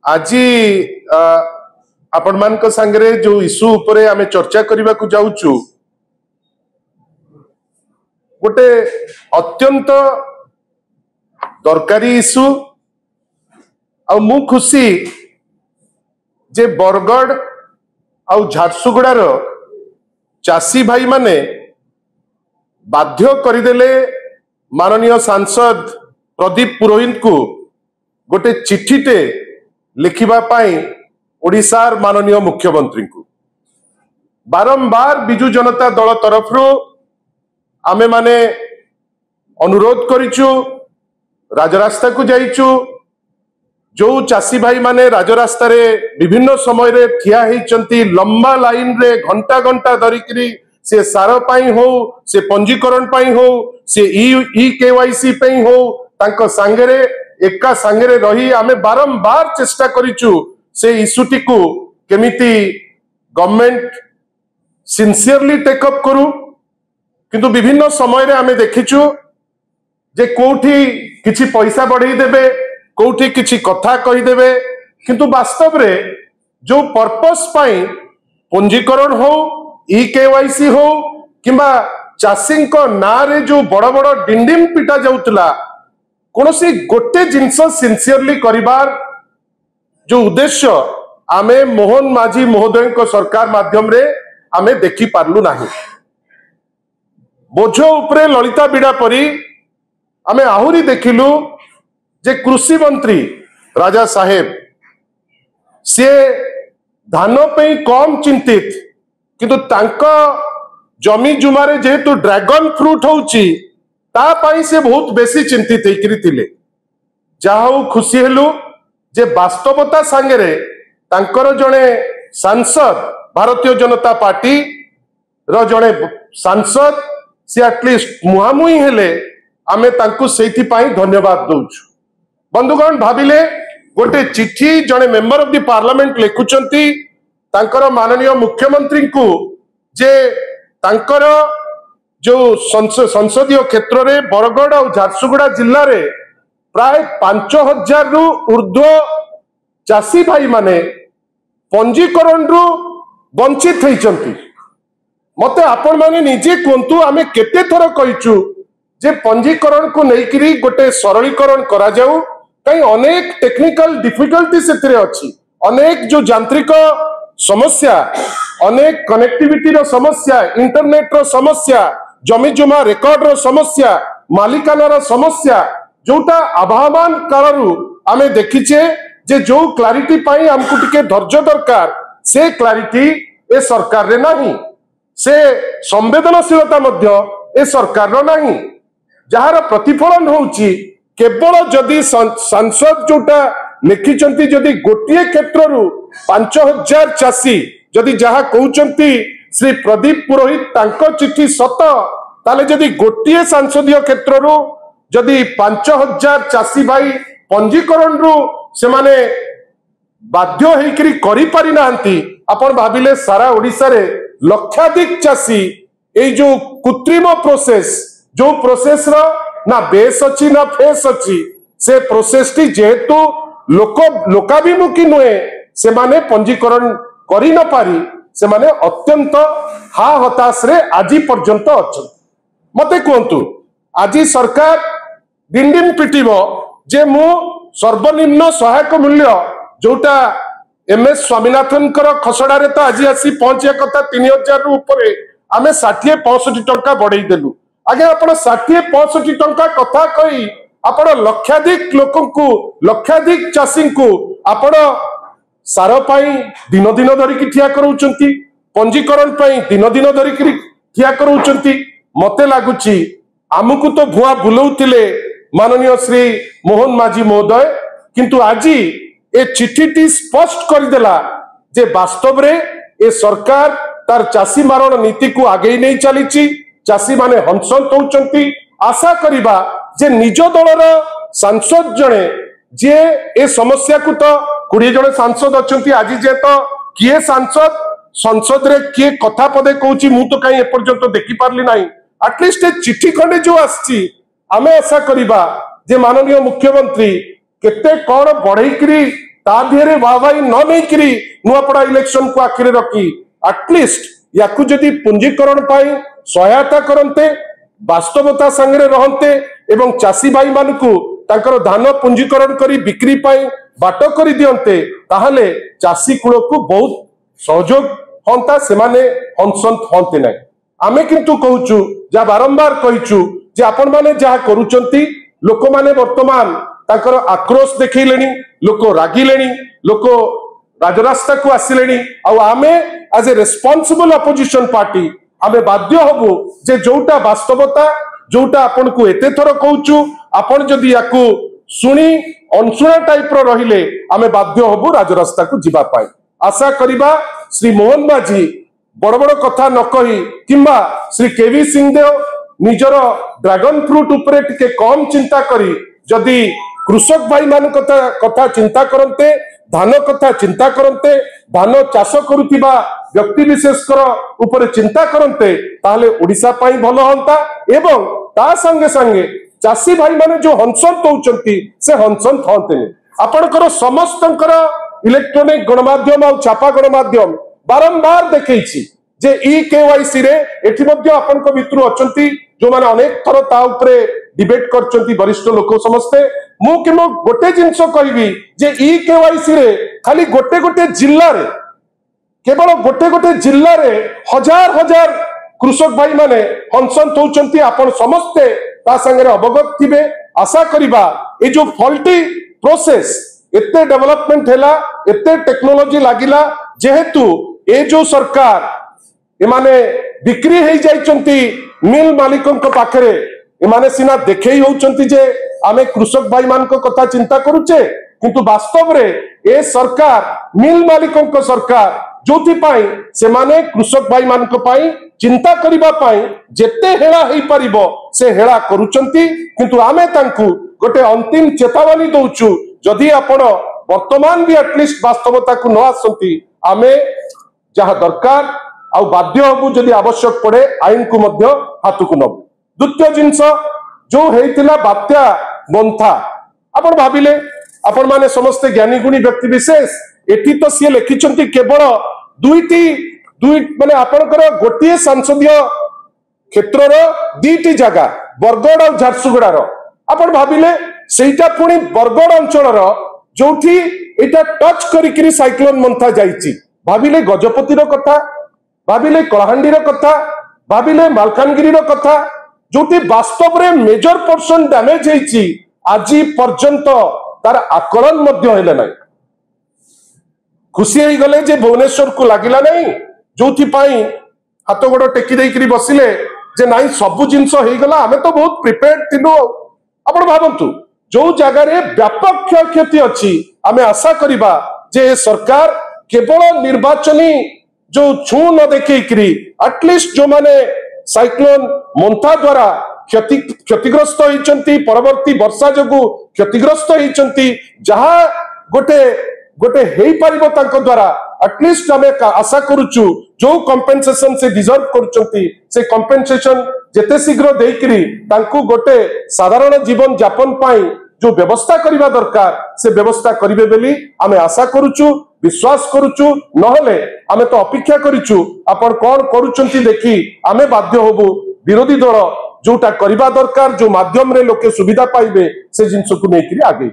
आज आपण मान संगे जो इश्यू उपरे आमे चर्चा करने को जाऊचु गोटे अत्यंत दरकारी इश्यू आ मु खुशी जे बरगढ़ आ झारसुगुड़ार चाषी भाई माने बाध्य करदेले माननीय सांसद प्रदीप पुरोहित को गोटे चिठीटे लिखिबा पाई ओडिशार माननीय मुख्यमंत्री को बारंबार बिजु जनता दल तरफ आमे माने अनुरोध करिचु राजरास्ता को जाइचु जो चाषी भाई माने राजरास्ता रे विभिन्न समय रे ठिया हेचंती लंबा लाइन रे घंटा घंटा धरिकरी से सार पाई हो से पंजीकरण पाई हो से ई केवाईसी पाई हो तांको सांगरे एका सांगरे रही आमे बारंबार चेष्टा करिचु से इश्यूटी को केमिति गवर्नमेंट सिंसियरली टेकअप करू किंतु विभिन्न समय रे आमे देखिचु जे कोठी किछि पैसा बढ़ाई देबे कोठी किछि कथा कहि देबे किंतु वास्तव रे जो पर्पस पाई पंजीकरण हो ई केवाईसी हो किंबा चाषी ना रे जो बड़ बड़ डिंडिम पिटा जाउतला कोनोसी गोटे जिंस सिंसियरली करिबार जो उद्देश्य आमे मोहन माझी महोदय को सरकार माध्यम रे आमे देखि पारलु नाही बोझ उपरे ललिता बिड़ा परी आमे आहुरी देखिलु जे कृषि मंत्री राजा साहेब से धान पे कम चिंतित किंतु तांका जमी जुमारे जेहेतु ड्रैगन फ्रूट होउची ता पाई से बहुत बेसी चिंतित हेकरी थिले जाहु खुशी हेलु जे वास्तवता सांगरे तांकर जने सांसद भारतीय जनता पार्टी रो जने सांसद से एटलिस्ट मुहामुही हेले आमे तांकु सेठी पाई धन्यवाद दउछु बंधुगण भाविले गोटे चिट्ठी जने मेंबर ऑफ द पार्लियामेंट लिखुचंती तांकर माननीय मुख्यमंत्री को जे तांकर जो संसदीय क्षेत्र रे बरगढ़ और झारसुगुड़ा जिल्ला रे प्राय 5000 रु ऊर्ध्व चाषी भाई माने पंजीकरण रु वंचित होइचंती मते आपण माने निजे कोंतु आमे केते थर कहिचु जे पंजीकरण को नेकिरी गोटे सरलीकरण करा जाऊ कई अनेक टेक्निकल डिफिकल्टी सेतरे अछि अनेक जो यांत्रिक समस्या अनेक कनेक्टिविटी रो समस्या इंटरनेट रो समस्या जमी जमा रेकर्ड रो समस्या मालिकाना रो समस्या जोटा अभावान कारणु आमे देखिचे जे जो क्लैरिटी पाई हमकु टिके धैर्य दरकार से क्लैरिटी ए सरकार रे नाही से संवेदनशीलता मध्य ए सरकार रो नाही जहार प्रतिफलन होउची केवल जदि सांसद जोटा लिखिचंती जदि गोटिए क्षेत्र रु 5000 चाषी जदि जहा कहउचंती श्री प्रदीप पुरोहित तांको चिट्ठी सत ताले जदि गोटिए संसदीय क्षेत्र रु जदि 5000 चाषी भाई पंजीकरण रु से माने बाध्य हेकरी करि पारि नांती आपण भाबिले सारा ओडिसा रे लक्षाधिक चाषी ए जो कृत्रिम प्रोसेस जो प्रोसेस रो ना बेस अच्छी ना फेस अच्छी से प्रोसेस टी जेहेतु लोकाभिमुखी नुहे से माने पंजीकरण करि न पारी से माने अत्यंत हा हताश रे आजी पर्यंत अछन मते कहंतु आजी सरकार डिंडिम पिटिबो जे मु सर्वनिम्न सहायक मूल्य जोटा एमएस स्वामीनाथन कर खसडा रे तो आजी आसी पहुंचिया कथा 3000 रु ऊपर आमे 60-65 टंका बढ़ाई देलु आगे आपण 60-65 टंका कथा कही आपण लक्षाधिक लोकंकु लक्षाधिक चाषी को आपण सार पाई दिन दिन धरिकी ठिया करूचंती पंजीकरण पाई दिन दिन धरिकी ठिया करूचंती मते लागुची आमुकु तो भुआ बुलौतिले माननीय श्री मोहन माझी महोदय किंतु आजी ए चिठीटी स्पष्ट कर देला जे वास्तव रे ए सरकार तार चाषी मारण नीति को आगे नहीं चलीची चाषी माने हंसंत होउचंती आशा करिबा जे निज दलर सांसद जणे जे ए समस्या को तो 20 जण सांसद अछंती आज जे तो किए सांसद संसद रे किए कथा पदे कहूची मु तो काई एपर्यंत देखि पारली नाही एटलिस्ट ए चिट्ठी खंडे जो आछि आमे आशा करिबा जे माननीय मुख्यमंत्री केते कोन बढ़ई करी ता दिहरे वाहवाई न नहीं नुआपड़ा इलेक्शन को आखिरे रखी एटलिस्ट याकू जदि पुंजीकरण पाई सहायता करते वास्तवता संगे रहते एवं चाषी भाई मानकू तांकर धान पुंजीकरण करी बिक्री पाई बाट कर दियंते ताहले चाषी कूल को बहुत सहयोग हंता से माने हंसंत हंते ना आमे किंतु कहूचु जा बारंबार कहिचु जे आपण माने जहा करूचंती लोक माने वर्तमान तांकर आक्रोश देखैलेनी लोक रागिलेनी लोक राजरास्ता को आसिलेनी आउ आमे as a responsible opposition party आमे बाध्य हबु जे जोटा वास्तवता जोटा आपण को एते थर कहूचु आपण जदि याकू सुनी अनसुना टाइप रो रहिले आमे बाध्य हबु राजरास्ता को जिबा पाई आशा करिबा श्री मोहन माझी बड़ बड़ कथा न कही किंबा श्री केवी सिंहदेव निजर ड्रैगन फ्रूट उपरे टिके कम चिंता करी जदि कृषक भाई मान कथा चिंता करते धान कथा चिंता करते धान चाष करुवा व्यक्ति विशेषकर उपरे चिंता करते ताहले ओडिशा पाई भल हंता एवं ता संगे संगे चाषी भाई माने जो हंसंत होउचंती से हंसंत हंते आपणकर समस्तंकर इलेक्ट्रॉनिक गणमाध्यम और छापा गणमाध्यम बारंबार देखैछि जे ई केवाईसी रे एठी मध्ये आपनक मित्र अछंती जो माने अनेक थर ता उपरे डिबेट करचंती वरिष्ठ लोक समस्ते मु किमो गोटे जिंस कहबी जे ई केवाईसी रे खाली गोटे गोटे जिल्ला रे केवल गोटे गोटे जिल्ला रे हजार हजार कृषक भाई माने हंसंत होउचंती आपण समस्ते ता संगे अवगत थिबे आशा करिबा ए जो फॉल्टी प्रोसेस एते डेवलपमेंट हैला एते टेक्नोलॉजी लागिला जेहेतु ए जो सरकार एमाने बिक्री हो जाइचंती मिल मालिकों को पाखरे एमाने सिना देखई होउचंती जे आमे कृषक भाई मान को कथा चिंता करूचे किंतु वास्तव रे ए सरकार मिल मालिकों को सरकार जोथि पाई से माने कृषक भाई मान को पाई चिंता करिबा पाई जेते हेळा हेई परिबो से हेळा करूचंती किंतु आमे तांकू गोटे अंतिम चेतावनी दउचु जदि आपण वर्तमान भी एटलिस्ट वास्तवता को न आसंती आमे जहा दरकार आ बाध्य हबु जदि आवश्यक पड़े आईन को मध्य हाथ को नबु द्वितीय जिंस जो हेतिला बात्या मंथा आपण भाबिले आपण माने समस्त ज्ञानी गुणी व्यक्ति विशेष एठी तो सी लिखिचंती केवल दुई माने आपणकर गोटिए संसदीय क्षेत्र रो दीटी जगह बरगड़ और झारसुगुड़ा रो आपण भाबिले सेटा पुणी बरगड़ अंचल रो जोठी एटा टच करिकरी साइक्लोन मंथा जाईची भाबिले गजपति रो कथा भाबिले कलाहांडी रो कथा भाबिले मालकानगिरी रो कथा जोटी वास्तव रे मेजर पर्सन डैमेज हेची आजी पर्यंत तार आकलन मध्य हेले नै खुशी ही गले जे भुवनेश्वर को लागिला नहीं जोथि पाई हाथ गोड़ टेकी देकरी बसिले जे नाई सब जिंस हो गला आमे तो बहुत प्रिपेयर्ड थिलु आपण भाबंतु जो जगह रे व्यापक क्षयक्षति अछि आमे आशा करिबा जे सरकार केवल निर्वाचनी जो छू न देखिकरी एटलिस्ट जो माने साइक्लोन मंथा द्वारा क्षतिग्रस्त होइचंती परवर्ती वर्षा जगु क्षतिग्रस्त होइचंती जहा गोटे गोटे हेई परिबो तांको द्वारा एटलिस्ट आमे आशा करूचु जो कंपेंसेशन से डिजर्व करूचंती से कंपेंसेशन जेते शीघ्र देकरी तांको गोटे साधारण जीवन यापन पाई जो व्यवस्था करिबा दरकार से व्यवस्था करिवे बेली आमे आशा करूचु विश्वास करूचु नहले आमे तो अपेक्षा करिचु आपण कोन करूचंती देखी आमे बाध्य होबु विरोधी दल जोटा करिबा दरकार जो माध्यम रे लोके सुविधा पाइबे से जिंस को नेकरी आगे